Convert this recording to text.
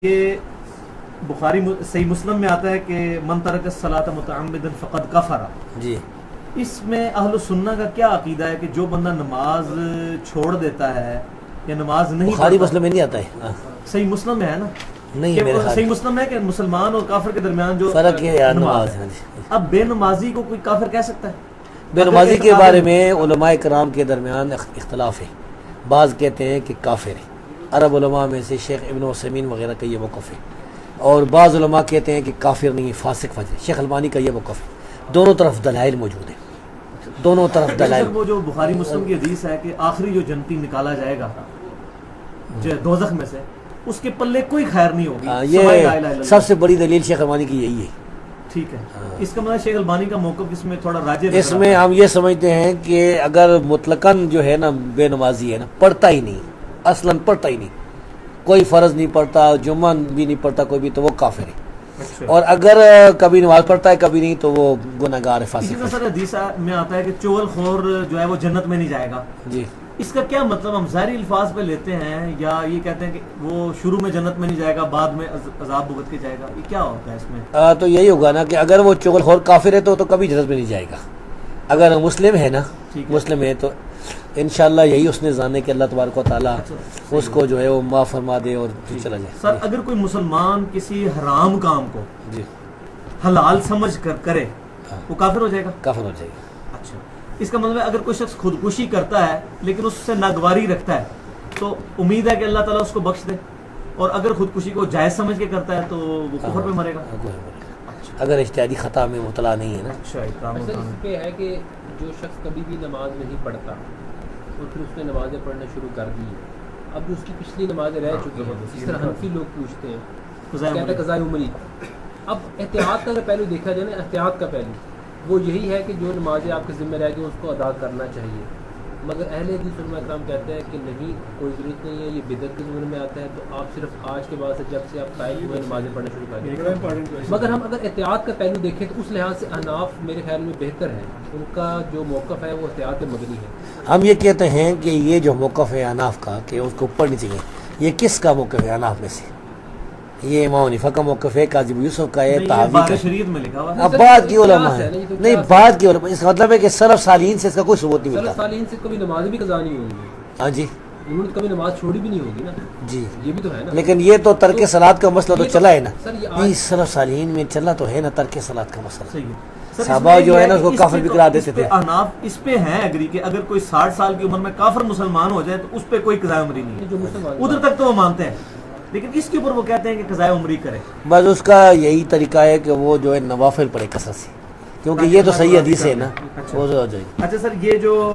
کہ بخاری صحیح مسلم میں آتا ہے کہ من ترک الصلاۃ متعمدا فقد کفر. جی اس میں اہل السنہ کا کیا عقیدہ ہے کہ جو بندہ نماز چھوڑ دیتا ہے یا نماز نہیں بخاری مسلم میں نہیں آتا ہے؟ صحیح مسلم میں ہے نا؟ نہیں میرے خیال صحیح مسلم ہے کہ مسلمان اور کافر کے درمیان جو فرق ہے نماز. اب بے نمازی کو کوئی کافر کہہ سکتا ہے؟ بے نمازی کے بارے میں علماء کرام کے درمیان اختلاف ہے. بعض کہتے ہیں کہ کافر ہے، عرب علماء میں سے شیخ ابن عثیمین وغیرہ کا یہ موقف ہے، اور بعض علماء کہتے ہیں کہ کافر نہیں، فاسق فجر. شیخ البانی کا یہ موقف ہے. دونوں طرف دلائل موجود ہیں، دونوں طرف دلائل. وہ جو بخاری مسلم کی حدیث ہے کہ آخری جو جنتی نکالا جائے گا دوزخ میں سے، اس کے پلے کوئی خیر نہیں ہوگی. یہ سب سے بڑی دلیل شیخ البانی کی یہی ہے. ٹھیک ہے، اس کا مطلب شیخ البانی کا موقف اس میں تھوڑا راجح. اس میں ہم یہ سمجھتے ہیں کہ اگر مطلقاً جو ہے نا بے نمازی ہے نا، پڑھتا ہی نہیں، اصلاً پڑھتا ہی نہیں، کوئی فرض نہیں پڑھتا، جمعہ بھی نہیں پڑھتا کوئی بھی، تو وہ کافر ہے. اور اگر کبھی نماز پڑھتا ہے کبھی نہیں تو وہ گناہ گار ہے، فاسق ہے. سر حدیث میں آتا ہے کہ چغل خور جو ہے وہ جنت میں نہیں جائے گا. جی اس کا کیا مطلب؟ ہم ظاہری الفاظ پہ لیتے ہیں یا یہ کہتے ہیں کہ وہ شروع میں جنت میں نہیں جائے گا، بعد میں عذاب بھگت کے جائے گا؟ یہ کیا ہوتا ہے اس میں؟ تو یہی ہوگا نا کہ اگر وہ چغل خور کافر ہے تو کبھی جنت میں نہیں جائے گا. اگر مسلم ہے نا، مسلم ہے تو انشاءاللہ یہی اس نے جانے کہ اللہ تبارک و تعالیٰ اس کو جو ہے وہ معاف فرما دے اور چلا جائے. سر اگر کوئی مسلمان کسی حرام کام کو جی حلال سمجھ کر کرے وہ کافر ہو جائے گا؟ کافر ہو جائے گا. اچھا، اس کا مطلب ہے اگر کوئی شخص خودکشی کرتا ہے لیکن اس سے ناگواری رکھتا ہے تو امید ہے کہ اللہ تعالیٰ اس کو بخش دے، اور اگر خودکشی کو جائز سمجھ کے کرتا ہے تو وہ کفر پہ مرے گا اگر اجتہادی خطا میں مبتلا نہیں ہے نا. اچھا، اس پہ ہے کہ جو شخص کبھی بھی نماز نہیں پڑھتا اور پھر اس نے نمازیں پڑھنا شروع کر دی، اب جو اس کی پچھلی نمازیں رہ چکی ہیں، جس طرح حنفی لوگ پوچھتے ہیں کہتے ہیں قضاء عمری. اب احتیاط کا اگر پہلو دیکھا جائے نا، احتیاط کا پہلو وہ یہی ہے کہ جو نمازیں آپ کے ذمہ رہ گئی اس کو ادا کرنا چاہیے. مگر اہل حدیث علماء کرام کہتے ہیں کہ نہیں، کوئی ضرورت نہیں ہے، یہ بدعت کے ضمن میں آتا ہے، تو آپ صرف آج کے بعد سے جب سے آپ قائل ہوئے نمازیں پڑھنا شروع کر دیں. مگر ہم اگر احتیاط کا پہلو دیکھیں تو اس لحاظ سے احناف میرے خیال میں بہتر ہے، ان کا جو موقف ہے وہ احتیاط مدنی ہے. ہم یہ کہتے ہیں کہ یہ جو موقف ہے احناف کا کہ اس کو پڑھنی چاہیے، یہ کس کا موقف ہے احناف میں سے؟ یہ امام حنیفہ کا موقف ہے، قاضی ابو یوسف کا ہے، طحاوی کا. شریعت میں لکھا ہوا ہے. اب بعد کی علماء ہیں، نہیں بعد کی علماء، اس کا مطلب ہے کہ سلف صالحین سے اس کا کوئی ثبوت نہیں ملتا. سلف صالحین سے کبھی نماز بھی قضا نہیں ہوگی. ہاں جی، انہوں نے کبھی نماز چھوڑی بھی نہیں ہوگی نا. جی یہ بھی تو ہے نا. لیکن یہ تو ترک صلاۃ کا مسئلہ تو چلا ہے نا. نہیں، سلف صالحین میں چلا تو ہے نا ترک صلاۃ کا مسئلہ. صحیح ہے. صحابہ جو ہے نا اس کو کافر بھی قرار دیتے تھے. احناف اس پہ ہیں اگری کہ اگر کوئی 60 سال کی عمر میں کافر مسلمان ہو جائے تو اس پہ کوئی قضاء عمری نہیں ہے، ادھر تک تو وہ مانتے ہیں، لیکن اس کے اوپر وہ کہتے ہیں کہ قضاء عمری کرے. بس اس کا یہی طریقہ ہے کہ وہ جو ہے نوافل پڑھے کثرت سے، کیونکہ یہ تو صحیح حدیث ہے نا، وہ ہو جائے گی. اچھا سر، یہ جو